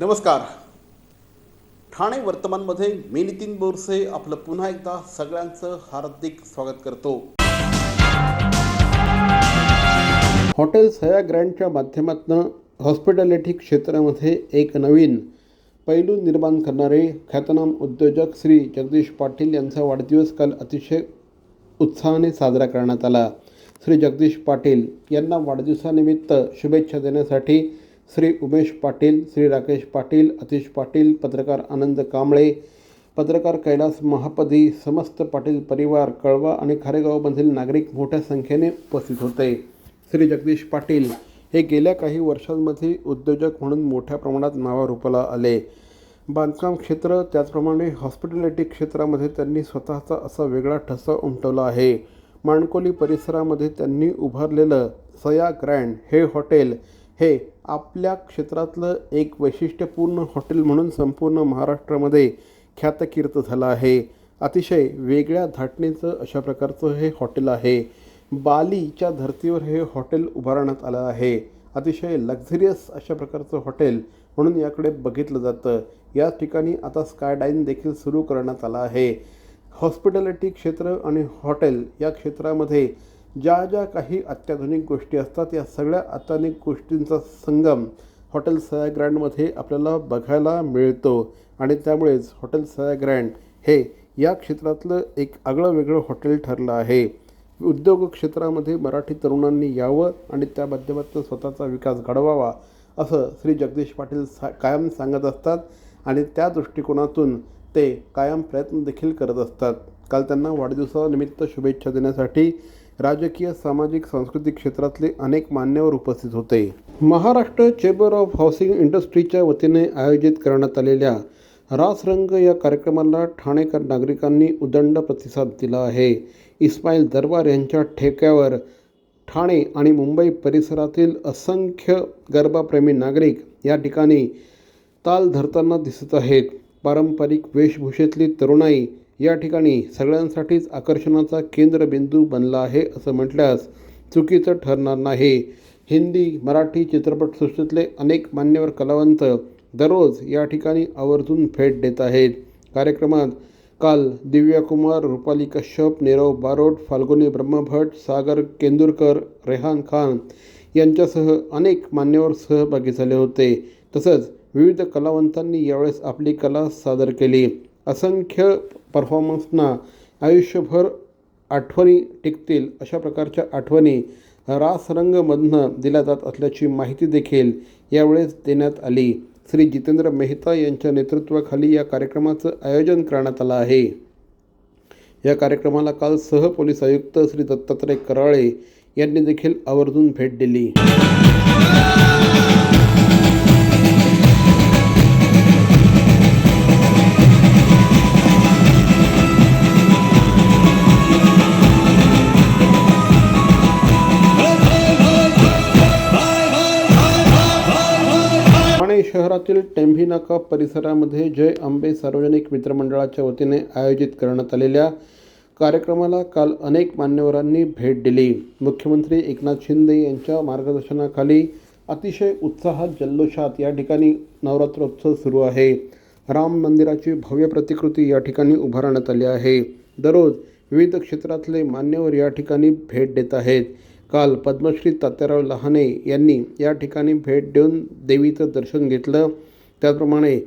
नमस्कार. ठाणे वर्तमानमध्ये मी नितीन बोरसे आपलं पुन्हा एकदा सगळ्यांचं हार्दिक स्वागत करतो. हॉटेल सया ग्रँडच्या माध्यमातून हॉस्पिटॅलिटी क्षेत्रामध्ये एक नवीन पैलू निर्माण करणारे ख्यातनाम उद्योजक श्री जगदीश पाटील यांचा वाढदिवस काल अतिशय उत्साहाने साजरा करण्यात आला. श्री जगदीश पाटील यांना वाढदिवसानिमित्त शुभेच्छा देण्यासाठी श्री उमेश पाटील, श्री राकेश पाटील, अतिश पाटील, पत्रकार आनंद कांबळे, पत्रकार कैलास महापदी, समस्त पाटील परिवार, कळवा आणि खारेगावमधील नागरिक मोठ्या संख्येने उपस्थित होते. श्री जगदीश पाटील हे गेल्या काही वर्षांमध्ये उद्योजक म्हणून मोठ्या प्रमाणात नावारूपाला आले. बांधकाम क्षेत्र त्याचप्रमाणे हॉस्पिटॅलिटी क्षेत्रामध्ये त्यांनी स्वतःचा असा वेगळा ठसा उमटवला आहे. माणकोली परिसरामध्ये त्यांनी उभारलेलं सया ग्रँड हे हॉटेल हे आपल्या क्षेत्रातलं एक वैशिष्ट्यपूर्ण हॉटेल म्हणून संपूर्ण महाराष्ट्रामध्ये ख्यातकीर्त झालं आहे. अतिशय वेगळ्या धाटणीचं अशा प्रकारचं हे हॉटेल आहे. बालीच्या धर्तीवर हे हॉटेल उभारण्यात आलं आहे. अतिशय लक्झरियस अशा प्रकारचं हॉटेल म्हणून याकडे बघितलं जातं. या ठिकाणी आता स्कायडाईन देखील सुरू करण्यात आला आहे. हॉस्पिटॅलिटी क्षेत्र आणि हॉटेल या क्षेत्रामध्ये ज्या ज्या काही अत्याधुनिक गोष्टी असतात या सगळ्या अत्याधुनिक गोष्टींचा संगम हॉटेल सया ग्रँडमध्ये आपल्याला बघायला मिळतो आणि त्यामुळेच हॉटेल सया ग्रँड हे या क्षेत्रातलं एक आगळं वेगळं हॉटेल ठरलं आहे. उद्योग क्षेत्रामध्ये मराठी तरुणांनी यावं आणि त्या माध्यमातून स्वतःचा विकास घडवावा असं श्री जगदीश पाटील कायम सांगत असतात आणि त्या दृष्टिकोनातून ते कायम प्रयत्न देखील करत असतात. काल त्यांना वाढदिवसानिमित्त शुभेच्छा देण्यासाठी राजकीय, सामाजिक, सांस्कृतिक क्षेत्रातले अनेक मान्यवर उपस्थित होते. महाराष्ट्र चेंबर ऑफ हाऊसिंग इंडस्ट्रीच्या वतीने आयोजित करण्यात आलेल्या रासरंग या कार्यक्रमाला ठाणेकर नागरिकांनी उदंड प्रतिसाद दिला आहे. इस्माईल दरबार यांच्या ठेक्यावर ठाणे आणि मुंबई परिसरातील असंख्य गरबाप्रेमी नागरिक या ठिकाणी ताल धरताना दिसत आहेत. पारंपरिक वेशभूषेतली तरुणाई या ठिकाणी सगळ्यांसाठीच आकर्षणाचा केंद्रबिंदू बनला आहे असं म्हटल्यास चुकीचं ठरणार नाही. हिंदी, मराठी चित्रपटसृष्टीतले अनेक मान्यवर कलावंत दररोज या ठिकाणी आवर्जून भेट देत आहेत. कार्यक्रमात काल दिव्या कुमार, रुपाली कश्यप, नीरव बारोट, फाल्गुनी ब्रह्मभट, सागर केंदुरकर, रेहान खान यांच्यासह अनेक मान्यवर सहभागी झाले होते. तसंच विविध कलावंतांनी यावेळेस आपली कला सादर केली. असंख्य परफॉर्मन्सना आयुष्यभर आठवणी टिकतील अशा प्रकारच्या आठवणी रासरंगमधनं दिल्या जात असल्याची माहिती देखील यावेळेस देण्यात आली. श्री जितेंद्र मेहता यांच्या नेतृत्वाखाली या कार्यक्रमाचं आयोजन करण्यात आलं आहे. या कार्यक्रमाला काल सहपोलीस आयुक्त श्री दत्तात्रय कराळे यांनी देखील आवर्जून भेट दिली. ठाणे शहरातील टेंभी नाका परिसरामध्ये जय अंबे सार्वजनिक मित्रमंडळाच्या वतीने आयोजित करण्यात आलेल्या कार्यक्रमाला काल अनेक मान्यवरांनी भेट दिली. मुख्यमंत्री एकनाथ शिंदे यांच्या मार्गदर्शनाखाली अतिशय उत्साहात जल्लोषात या ठिकाणी नवरात्रोत्सव सुरू आहे. राम मंदिराची भव्य प्रतिकृती या ठिकाणी उभारण्यात आली आहे. दररोज विविध क्षेत्रातले मान्यवर या ठिकाणी भेट देत आहेत. काल पद्मश्री तात्याराव लहाने यांनी या ठिकाणी भेट देऊन देवीचं दर्शन घेतलं. त्याचप्रमाणे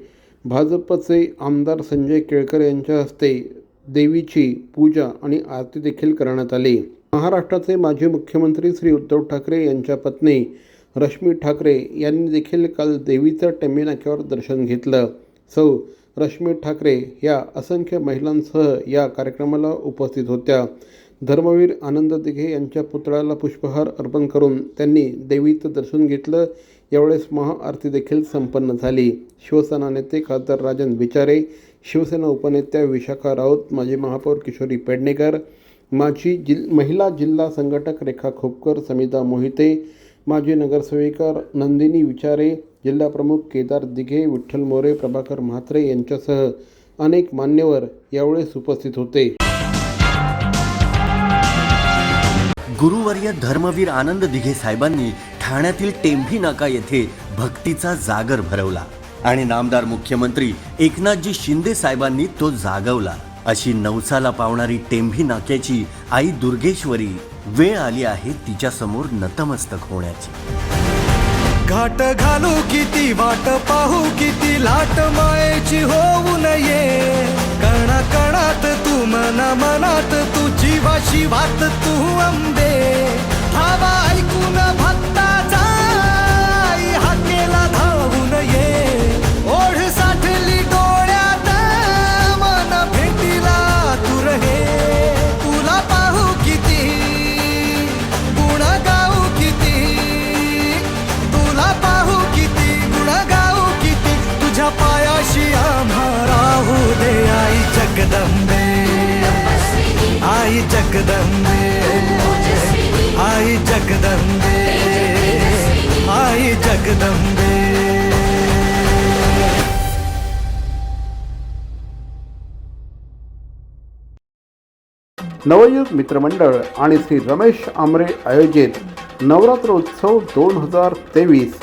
भाजपचे आमदार संजय केळकर यांच्या हस्ते देवीची पूजा आणि आरती देखील करण्यात आली. महाराष्ट्राचे माजी मुख्यमंत्री श्री उद्धव ठाकरे यांच्या पत्नी रश्मी ठाकरे यांनी देखील काल देवीचं टेंभी नाक्यावर दर्शन घेतलं. सौ रश्मी ठाकरे या असंख्य महिलांसह या कार्यक्रमाला उपस्थित होत्या. धर्मवीर आनंद दिघे यांच्या पुतळ्याला पुष्पहार अर्पण करून त्यांनी देवीचं दर्शन घेतलं. यावेळेस महाआरती देखील संपन्न झाली. शिवसेना नेते खासदार राजन विचारे, शिवसेना उपनेत्या विशाखा राऊत, माजी महापौर किशोरी पेडणेकर, माजी महिला जिल्हा संघटक रेखा खोपकर, समिता मोहिते, माजी नगरसेविका नंदिनी विचारे, जिल्हाप्रमुख केदार दिघे, विठ्ठल मोरे, प्रभाकर म्हात्रे यांच्यासह अनेक मान्यवर यावेळेस उपस्थित होते. गुरुवर्य धर्मवीर आनंद दिघे साहेबांनी ठाण्यातील टेंभी नाका येथे भक्तीचा जागर भरवला. आणि नामदार मुख्यमंत्री एकनाथजी शिंदे साहेबांनी तो जागवला. अशी नवसाला पावणारी टेंभी नाक्याची आई दुर्गेश्वरी, वेळ आली आहे तिच्या समोर नतमस्तक होण्याची. घाट घालू किती वाट पाहू किती लाट मायेची होऊ नये. कणा कणात तू मना मनात तू जीवाशी वात तू अंबे. धावा ऐकून भक्ताचा आई हाकेला धावून ये. ओढ साठली डोळ्यात मन भेटीला तू रहे. तुला पाहू किती गुण गाऊ किती. तुला पाहू किती गुण गाऊ किती. तुझ्या पायाशी आम्हा राहू दे आई जगदंबे. आई जगदंबे. आई जगदंबे. आई जगदंबे. नवयुग मित्रमंडळ आणि श्री रमेश आमरे आयोजित नवरात्र उत्सव 2023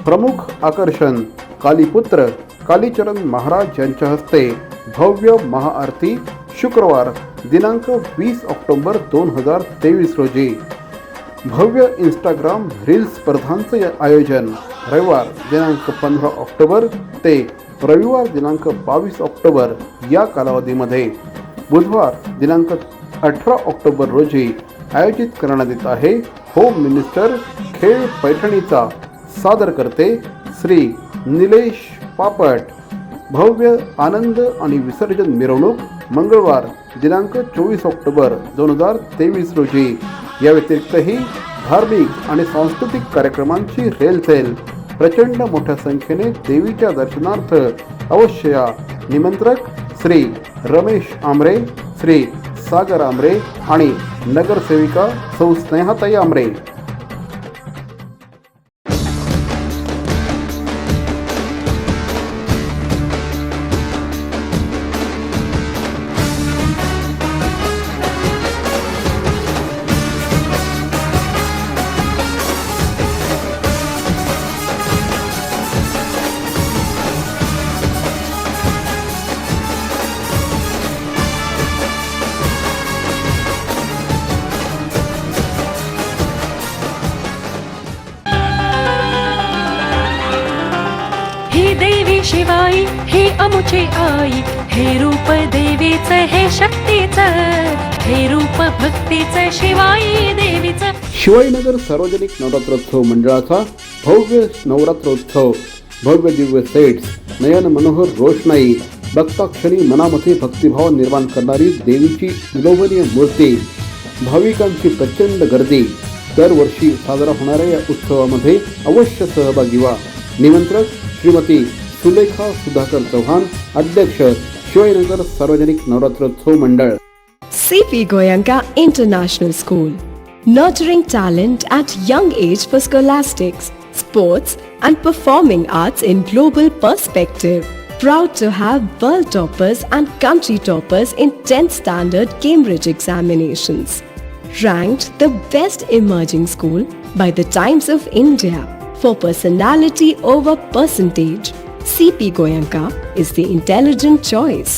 प्रमुख आकर्षण कालीपुत्र कालीचरण महाराज यांच्या हस्ते भव्य महाआरती शुक्रवार दिनांक 20 ऑक्टोबर 2023 रोजी. भव्य इंस्टाग्राम रील्स स्पर्धांचे आयोजन रविवार दिनांक 15 ऑक्टोबर ते रविवार दिनांक 22 ऑक्टोबर या कालावधीमध्ये बुधवार दिनांक 18 ऑक्टोबर रोजी आयोजित करण्यात येत आहे. होम मिनिस्टर खेळ पैठणीचा सादर करते श्री निलेश पापट. भव्य आनंद आणि विसर्जन मिरवणूक मंगळवार दिनांक 24 ऑक्टोबर 2023 रोजी. या व्यतिरिक्तही धार्मिक आणि सांस्कृतिक कार्यक्रमांची रेलचेल. प्रचंड मोठ्या संख्येने देवीच्या दर्शनार्थ अवश्य या. निमंत्रक श्री रमेश आमरे, श्री सागर आमरे आणि नगरसेविका सौ स्नेहाताई आमरे. देवी शिवाई हे अमुचे आई. हे रूप देवीचं हे शक्तीचं. हे रूप भक्तीचं शिवाई देवीचं. शिवाईनगर सार्वजनिक नवरात्रोत्सव मंडळाचा भव्य नवरात्रोत्सव. भव्य दिव्य सेट्स, नयन मनोहर रोषणाई, भक्ताक्षणी मनामध्ये भक्तिभाव निर्माण करणारी देवीची विलोभनीय मूर्ती, भाविकांची प्रचंड गर्दी. दरवर्षी साजरा होणाऱ्या या उत्सवामध्ये अवश्य सहभागी व्हा. निमंत्रक श्रीमती सुलेखा सुधाकर चौहान, अध्यक्ष शिवाईनगर सार्वजनिक नवरात्रोत्सव मंडळ. CP Goenka International School, nurturing talent at young age for scholastics, sports and performing arts in global perspective. Proud to have world toppers and country toppers in 10th standard Cambridge examinations. Ranked the best emerging school by the Times of India for personality over percentage. CP Goenka is the intelligent choice.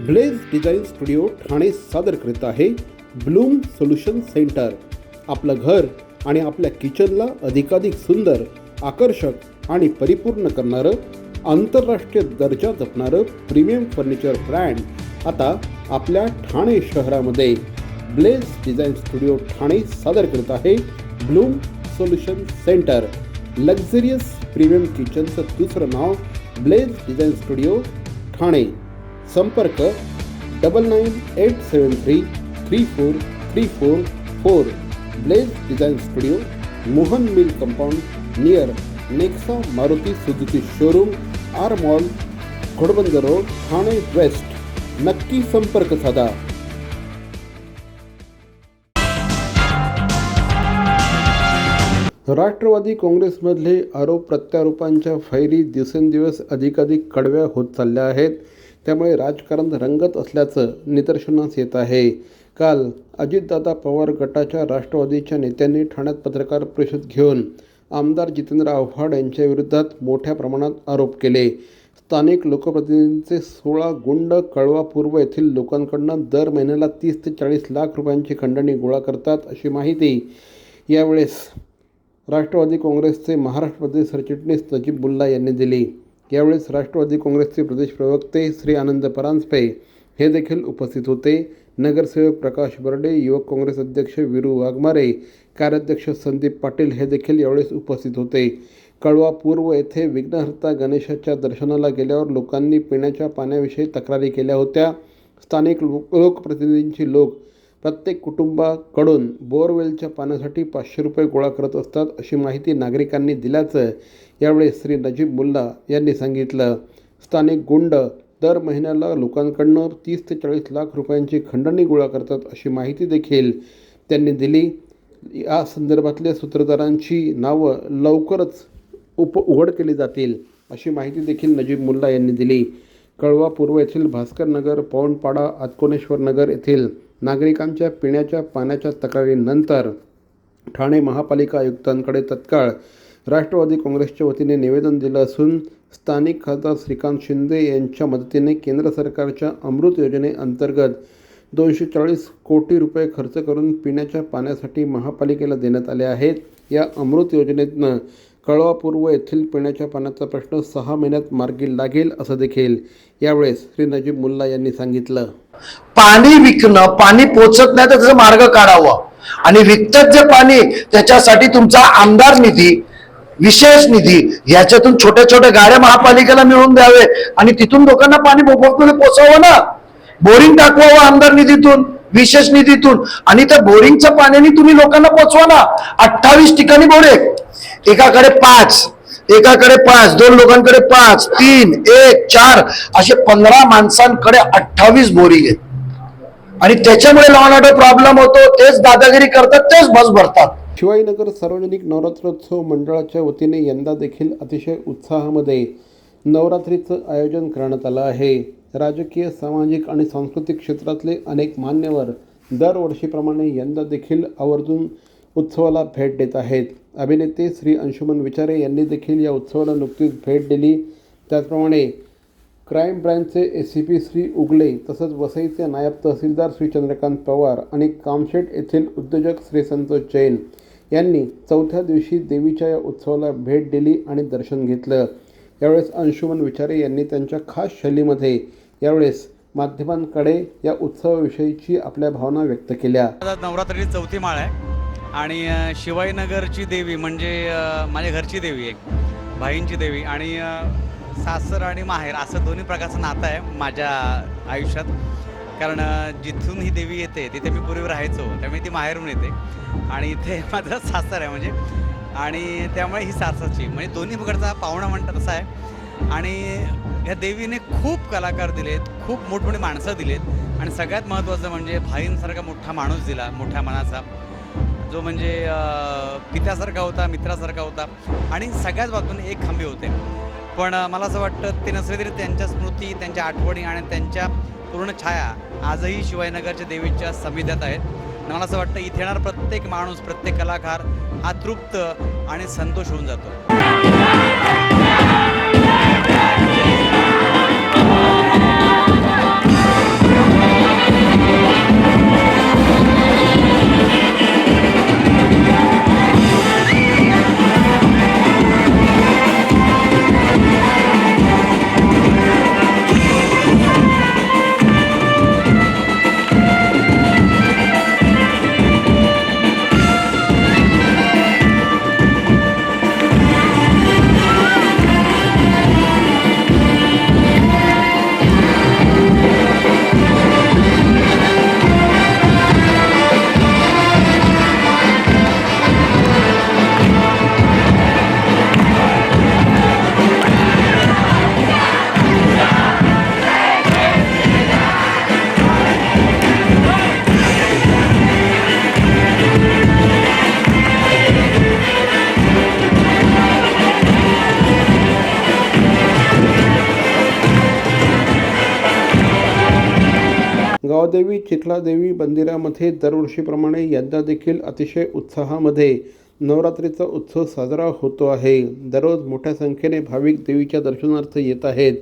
Blaze design studio Thane सादर करीत आहे bloom solution centre. आपलं घर आणि आपल्या किचनला अधिकाधिक सुंदर, आकर्षक आणि परिपूर्ण करणारं, आंतरराष्ट्रीय दर्जा जपणारं प्रीमियम फर्निचर ब्रँड आता आपल्या ठाणे शहरामध्ये. ब्लेज डिझाईन स्टुडिओ ठाणे सादर करत आहे bloom solution centre. Luxurious premium किचनचं दुसरं नाव ब्लेज डिझाईन स्टुडिओ ठाणे. संपर्क 9987334344. Blaze design studio, Mohan mill compound near Nexa Maruti Suzuki showroom, R mall, Ghodbunder road, Thane west. नक्की संपर्क साधा. राष्ट्रवादी काँग्रेसमधले आरोप प्रत्यारोपांच्या फैरी दिवसेंदिवस अधिकाधिक कडव्या होत चालल्या आहेत. त्यामुळे राजकारण रंगत असल्याचं निदर्शनास येत आहे. काल अजितदादा पवार गटाच्या राष्ट्रवादीच्या नेत्यांनी ठाण्यात पत्रकार परिषद घेऊन आमदार जितेंद्र आव्हाड यांच्या विरोधात मोठ्या प्रमाणात आरोप केले. स्थानिक लोकप्रतिनिधींचे 16 गुंड कळवा पूर्व येथील लोकांकडून दर महिन्याला 30 ते 40 लाख रुपयांची खंडणी गोळा करतात, अशी माहिती यावेळेस राष्ट्रवादी काँग्रेसचे महाराष्ट्र प्रदेश सरचिटणीस नजीब मुल्ला यांनी दिली. यावेळेस राष्ट्रवादी काँग्रेसचे प्रदेश प्रवक्ते श्री आनंद परांजपे हे देखील उपस्थित होते. नगरसेवक प्रकाश बर्डे, युवक काँग्रेस अध्यक्ष वीरू वाघमारे, कार्याध्यक्ष संदीप पाटील हे देखील यावेळेस उपस्थित होते. कळवा पूर्व येथे विघ्नहर्ता गणेशाच्या दर्शनाला गेल्यावर लोकांनी पिण्याच्या पाण्याविषयी तक्रारी केल्या होत्या. स्थानिक लोकप्रतिनिधींची लोक प्रत्येक कुटुंबाकडून बोअरवेलच्या पाण्यासाठी 500 रुपये गोळा करत असतात, अशी माहिती नागरिकांनी दिल्याचं यावेळेस श्री नजीब मुल्ला यांनी सांगितलं. स्थानिक गुंड दर महिन्याला लोकांकडून 30 ते 40 लाख रुपयांची खंडणी गोळा करतात, अशी माहिती देखील त्यांनी दिली. या संदर्भातल्या सूत्रधारांची नावं लवकरच उघड केली जातील, अशी माहिती देखील नजीब मुल्ला यांनी दिली. कळवा पूर्व येथील भास्कर नगर, पवनपाडा, आत्कोनेश्वर नगर येथील नागरिकांच्या पिण्याच्या पाण्याच्या तक्रारीनंतर ठाणे महापालिका आयुक्तांकडे तत्काळ राष्ट्रवादी काँग्रेसच्या वतीने निवेदन दिलं असून स्थानिक खासदार श्रीकांत शिंदे यांच्या मदतीने केंद्र सरकारच्या अमृत योजनेअंतर्गत 240 कोटी रुपये खर्च करून पिण्याच्या पाण्यासाठी महापालिकेला देण्यात आले आहेत. या अमृत योजनेतनं कळवा पूर्व येथील पिण्याच्या पाण्याचा प्रश्न 6 महिन्यात मार्गी लागेल, असं देखील यावेळेस श्री नजीब मुल्ला यांनी सांगितलं. पाणी विकणं, पाणी पोचत नाही तर त्याचा मार्ग काढावा आणि विकतात जे पाणी त्याच्यासाठी तुमचा आमदार निधी, विशेष निधी ह्याच्यातून छोट्या छोट्या गाड्या महापालिकेला मिळवून द्यावे आणि तिथून लोकांना पाणी मोफतमध्ये पोचावं ना. बोरिंग टाकवावं आमदार निधीतून, विशेष निधीतून आणि त्या बोरिंगच्या पाण्याने तुम्ही लोकांना पोचवा ना. 28 ठिकाणी बोरे, एकाकडे 5, 2 लोकांकडे 5, 3, 1, 4 असे 15 माणसांकडे 28 बोरिंग आहेत आणि त्याच्यामुळे लॉ अँड ऑर्डर प्रॉब्लेम होतो. तेच दादागिरी करतात, तेच बस भरतात. शिवाजीनगर सार्वजनिक नवरात्रोत्सव मंडळाच्या वतीने यंदा देखील अतिशय उत्साहामध्ये नवरात्रीचं आयोजन करण्यात आलं आहे. राजकीय, सामाजिक आणि सांस्कृतिक क्षेत्रातले अनेक मान्यवर दरवर्षीप्रमाणे यंदा देखील आवर्जून उत्सवाला भेट देत आहेत. अभिनेते श्री अंशुमन विचारे यांनी देखील या उत्सवाला नुकतीच भेट दिली. त्याचप्रमाणे क्राईम ब्रँचचे ACP श्री उगले, तसंच वसईचे नायब तहसीलदार श्री चंद्रकांत पवार आणि कामशेट येथील उद्योजक श्री संतोष जैन यांनी 4थ्या दिवशी देवीच्या या उत्सवाला भेट दिली आणि दर्शन घेतलं. यावेळेस अंशुमन विचारे यांनी त्यांच्या खास शैलीमध्ये यावेळेस माध्यमांकडे या उत्सवाविषयीची आपल्या भावना व्यक्त केल्या. नवरात्रीची 4थी माळ आहे आणि शिवाजीनगरची देवी म्हणजे माझ्या घरची देवी आहे, भाईंची देवी आणि सासर आणि माहेर असं दोन्ही प्रकारचं नातं आहे माझ्या आयुष्यात. कारण जिथून ही देवी येते तिथे मी पूर्वी राहायचो, त्यामुळे ती माहेरून येते आणि इथे माझं सासर आहे म्हणजे, आणि त्यामुळे ही सासरची म्हणजे दोन्ही प्रकारचा पाहुणा म्हणतात असा आहे. आणि ह्या देवीने खूप कलाकार दिलेत, खूप मोठमोठी माणसं दिलेत आणि सगळ्यात महत्त्वाचं म्हणजे भाईंसारखा मोठा माणूस दिला, मोठ्या मनाचा, जो म्हणजे पित्यासारखा होता, मित्रासारखा होता आणि सगळ्याच बाजूने एक खांबे होते. पण मला असं वाटतं ते नसले तरी त्यांच्या स्मृती, त्यांच्या आठवणी आणि त्यांच्या पूर्ण छाया आजही शिवाजीनगरच्या देवीच्या समिध्यात आहेत. मला असं वाटतं इथे येणारा प्रत्येक माणूस, प्रत्येक कलाकार हा तृप्त आणि संतोष होऊन जातो. गावदेवी चिखलादेवी मंदिरामध्ये दरवर्षीप्रमाणे यंदा देखील अतिशय उत्साहामध्ये नवरात्रीचा उत्सव साजरा होतो आहे. दररोज मोठ्या संख्येने भाविक देवीच्या दर्शनार्थ येत आहेत.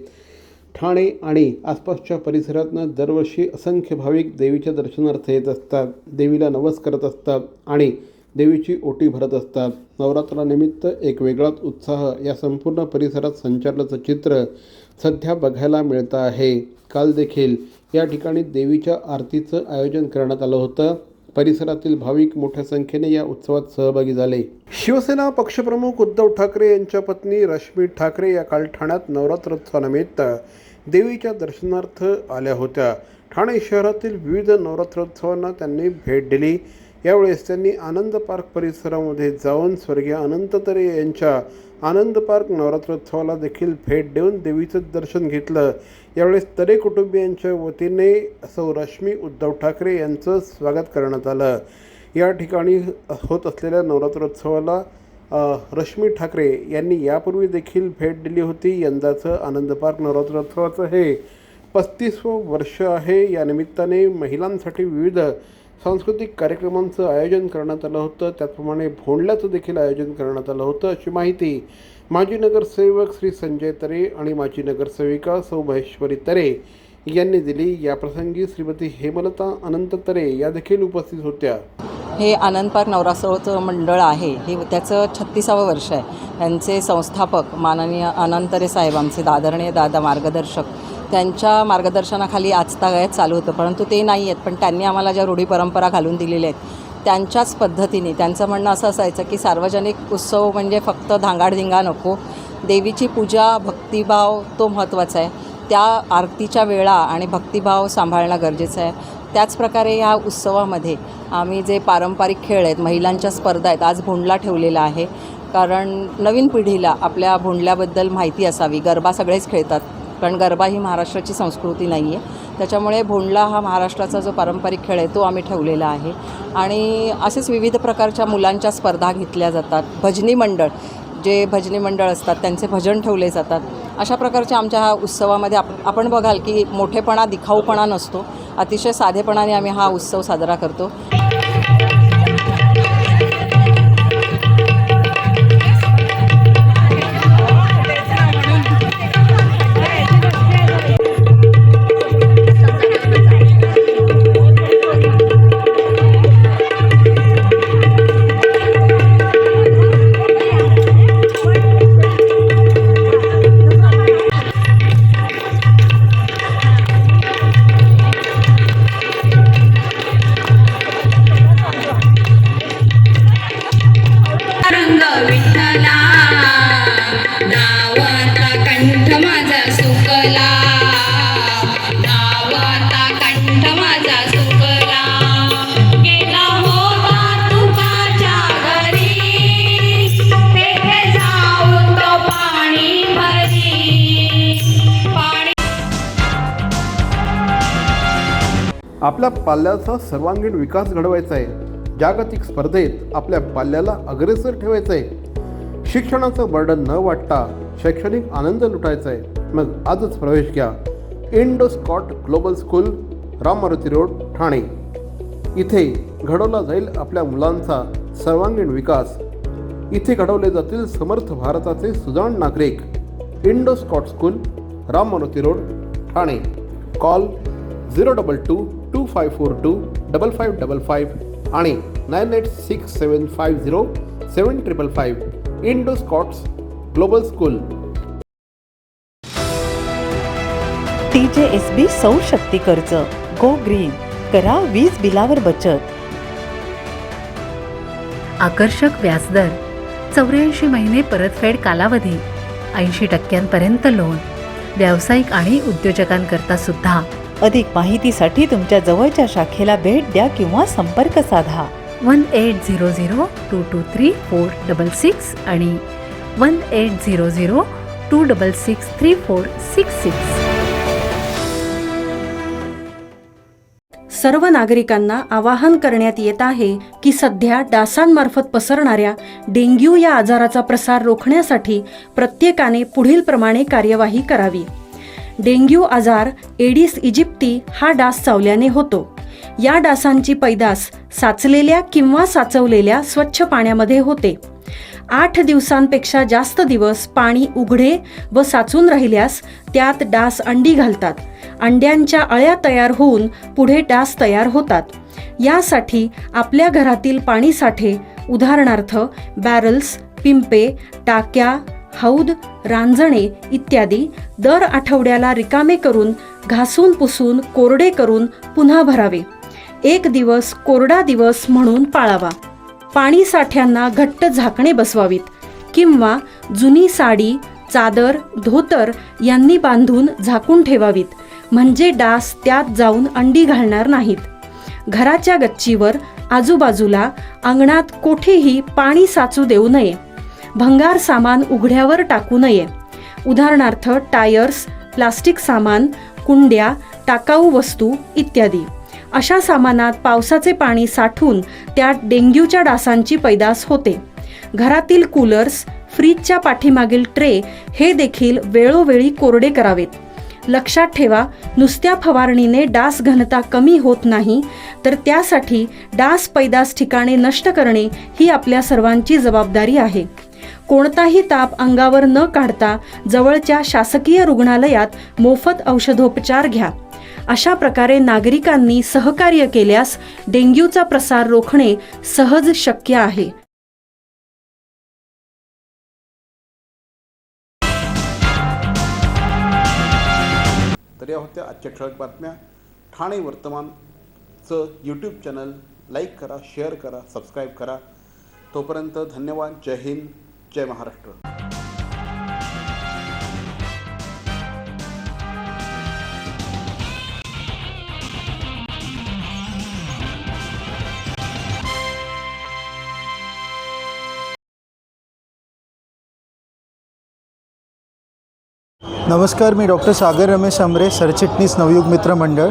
ठाणे आणि आसपासच्या परिसरातनं दरवर्षी असंख्य भाविक देवीच्या दर्शनार्थ येत असतात. देवीला नवस करत असतात आणि देवीची ओटी भरत असतात. नवरात्रानिमित्त एक वेगळाच उत्साह या संपूर्ण परिसरात संचारल्याचं चित्र सध्या बघायला मिळतं आहे. काल देखील या ठिकाणी देवीच्या आरतीचं आयोजन करण्यात आलं होतं. परिसरातील भाविक मोठ्या संख्येने या उत्सवात सहभागी झाले. शिवसेना पक्षप्रमुख उद्धव ठाकरे यांच्या पत्नी रश्मी ठाकरे या काल ठाण्यात नवरात्रोत्सवानिमित्त देवीच्या दर्शनार्थ आल्या होत्या. ठाणे शहरातील विविध नवरात्रोत्सवांना त्यांनी भेट दिली. यावेळेस त्यांनी आनंद पार्क परिसरामध्ये जाऊन स्वर्गीय अनंत तरे यांच्या आनंद पार्क नवरात्रोत्सवाला देखील भेट देऊन देवीचं दर्शन घेतलं. यावेळेस तरे कुटुंबियांच्या वतीने सौ रश्मी उद्धव ठाकरे यांचं स्वागत करण्यात आलं. या ठिकाणी होत असलेल्या नवरात्रोत्सवाला रश्मी ठाकरे यांनी यापूर्वी देखील भेट दिली होती. यंदाचं आनंद पार्क नवरात्रोत्सवाचं हे 35वं वर्ष आहे. या निमित्ताने महिलांसाठी विविध सांस्कृतिक कार्यक्रमांचं आयोजन करण्यात आलं होतं. त्याचप्रमाणे भोंडल्याचं देखील आयोजन करण्यात आलं होतं, अशी माहिती माजी नगरसेवक श्री संजय तरे आणि माजी नगरसेविका सौ महेश्वरी तरे यांनी दिली. याप्रसंगी श्रीमती हेमलता अनंत तरे या देखील उपस्थित होत्या. हे आनंद पार्क नवरात्रोत्सव मंडळ आहे, हे त्याचं 36वं वर्ष आहे. त्यांचे संस्थापक माननीय अनंत तरे साहेब, आमचे आदरणीय दादा मार्गदर्शक, त्यांच्या मार्गदर्शनाखाली आजतागायत चालू होतं. परंतु ते नाही आहेत, पण त्यांनी आम्हाला ज्या रूढी परंपरा घालून दिलेल्या आहेत त्यांच्याच पद्धतीने त्यांचं म्हणणं असं असायचं की सार्वजनिक उत्सव म्हणजे फक्त धांगाडधिंगा नको, देवीची पूजा भक्तिभाव तो महत्त्वाचा आहे. त्या आरतीच्या वेळा आणि भक्तिभाव सांभाळणं गरजेचं आहे. त्याचप्रकारे ह्या उत्सवामध्ये आम्ही जे पारंपरिक खेळ आहेत, महिलांच्या स्पर्धा आहेत, आज भोंडला ठेवलेला आहे. कारण नवीन पिढीला आपल्या भोंडल्याबद्दल माहिती असावी. गरबा सगळेच खेळतात, कारण गरबा ही महाराष्ट्राची संस्कृती नाही आहे. त्याच्यामुळे भोंडला हा महाराष्ट्राचा जो पारंपरिक खेळ आहे तो आम्ही ठेवलेला आहे. आणि असेच विविध प्रकारच्या मुलांच्या स्पर्धा घेतल्या जातात. भजनी मंडळ, जे भजनी मंडळ असतात त्यांचे भजन ठेवले जातात. अशा प्रकारच्या आमच्या ह्या उत्सवामध्ये आपण बघाल की मोठेपणा, दिखाऊपणा नसतो. अतिशय साधेपणाने आम्ही हा उत्सव साजरा करतो. आपल्या पाल्याचा सर्वांगीण विकास घडवायचा आहे. जागतिक स्पर्धेत आपल्या पाल्याला अग्रेसर ठेवायचं आहे. शिक्षणाचं बर्डन न वाटता शैक्षणिक आनंद लुटायचा आहे. मग आजच प्रवेश घ्या Indo Scot global school, Ram Maruti road, Thane. इथे घडवला जाईल आपल्या मुलांचा सर्वांगीण विकास. इथे घडवले जातील समर्थ भारताचे सुजाण नागरिक. Indo Scot school, Ram Maruti road, Thane. Call 02225425555 आणि 9867507555. Indo Scots global school. TJSB सौर शक्ती कर्ज, गो ग्रीन, करा वीज बिलावर बचत. आकर्षक व्याजदर, 84 महिने परतफेड कालावधी, 80% लोन, व्यावसायिक आणि उद्योजकांकरता सुद्धा. अधिक माहितीसाठी तुमच्या जवळच्या शाखेला भेट द्या किंवा संपर्क साधा. 1800-223-466 आणि 1800-266-3466. सर्व नागरिकांना आवाहन करण्यात येत आहे की सध्या डासांमार्फत पसरणाऱ्या डेंग्यू या आजाराचा प्रसार रोखण्यासाठी प्रत्येकाने पुढील प्रमाणे कार्यवाही करावी. डेंग्यू आजार एडिस इजिप्ती हा डास चावल्याने होतो. या डासांची पैदास साचलेल्या किंवा साचवलेल्या स्वच्छ पाण्यामध्ये होते. 8 दिवसांपेक्षा जास्त दिवस पाणी उघडे व साचून राहिल्यास त्यात डास अंडी घालतात. अंड्यांच्या अळ्या तयार होऊन पुढे डास तयार होतात. यासाठी आपल्या घरातील पाणी साठे उदाहरणार्थ बॅरल्स, पिंपे, टाक्या, हौद, रांजणे इत्यादी दर आठवड्याला रिकामे करून घासून पुसून कोरडे करून पुन्हा भरावे. 1 दिवस कोरडा दिवस म्हणून पाळावा. पाणी साठ्यांना घट्ट झाकणे बसवावीत किंवा जुनी साडी, चादर, धोतर यांनी बांधून झाकून ठेवावीत, म्हणजे डास त्यात जाऊन अंडी घालणार नाहीत. घराच्या गच्चीवर, आजूबाजूला, अंगणात कोठेही पाणी साचू देऊ नये. भंगार सामान उघड्यावर टाकू नये. उदाहरणार्थ टायर्स, प्लास्टिक सामान, कुंड्या, टाकाऊ वस्तू इत्यादी. अशा सामानात पावसाचे पाणी साठून त्यात डेंग्यूच्या डासांची पैदास होते. घरातील कूलर्स, फ्रीजच्या पाठीमागील ट्रे हे देखील वेळोवेळी कोरडे करावेत. लक्षात ठेवा, नुसत्या फवारणीने डास घनता कमी होत नाही, तर त्यासाठी डास पैदास ठिकाणे नष्ट करणे ही आपल्या सर्वांची जबाबदारी आहे. कोणताही ताप अंगावर न काढता जवळच्या शासकीय रुग्णालयात मोफत औषधोपचार घ्या. अशा प्रकारे नागरिकांनी सहकार्य केल्यास डेंग्यूचा प्रसार रोखणे सहज शक्य आहे. तर या होत्या आजच्या ठळक बातम्या. ठाणे वर्तमानचं यूट्यूब चॅनल लाईक करा, शेअर करा, सबस्क्राईब करा. तोपर्यंत धन्यवाद. जय हिंद, जय महाराष्ट्र. नमस्कार, मी डॉक्टर सागर रमेश आमरे, सरचिटणीस नवयुग मित्र मंडळ.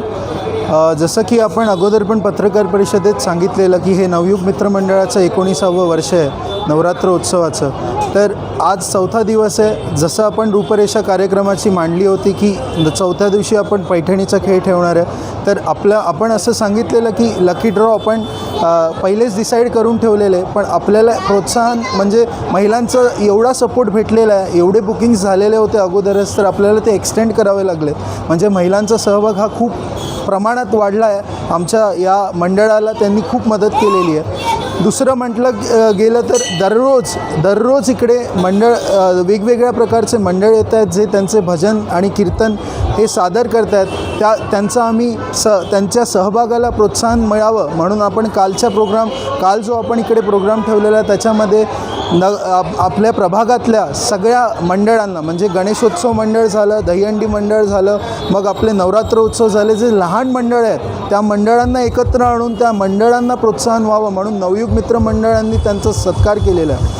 जसं की आपण अगोदर पण पत्रकार परिषदेत सांगितलेलं की हे नवयुग मित्र मंडळाचं 19वे वर्ष आहे नवरात्र उत्सवाचं. तर आज 4था दिवस आहे. जसं आपण रूपरेषा कार्यक्रमाची मांडली होती की 4थ्या दिवशी आपण पैठणीचा खेळ ठेवणार आहे, तर आपण असं सांगितलेलं की लकी ड्रॉ आपण पहिलेच डिसाईड करून ठेवलेले. पण आपल्याला प्रोत्साहन म्हणजे महिलांचं एवढा सपोर्ट भेटलेला आहे, एवढे बुकिंग्स झालेले होते अगोदरच, तर आपल्याला ते एक्सटेंड करावे लागले. म्हणजे महिलांचा सहभाग हा खूप प्रमाणात वाढला आहे. आमच्या या मंडळाला त्यांनी खूप मदत केलेली आहे. दुसरं म्हटलं गेलं तर दररोज इकडे मंडळ वेगवेगळ्या प्रकारचे मंडळ येत आहेत जे त्यांचे भजन आणि कीर्तन हे सादर करत आहेत. त्यांचा आम्ही त्यांच्या सहभागाला प्रोत्साहन मिळावं म्हणून आपण काल जो आपण इकडे प्रोग्राम ठेवलेला आहे त्याच्यामध्ये आपल्या प्रभागातल्या सगळ्या मंडळांना, म्हणजे गणेशोत्सव मंडळ झालं, दहीहंडी मंडळ झालं, मग आपले नवरात्र उत्सव झाले, जे लहान मंडळ आहेत त्या मंडळांना एकत्र आणून त्या मंडळांना प्रोत्साहन व्हावं म्हणून नवयुग मित्र मंडळांनी त्यांचा सत्कार केलेला आहे.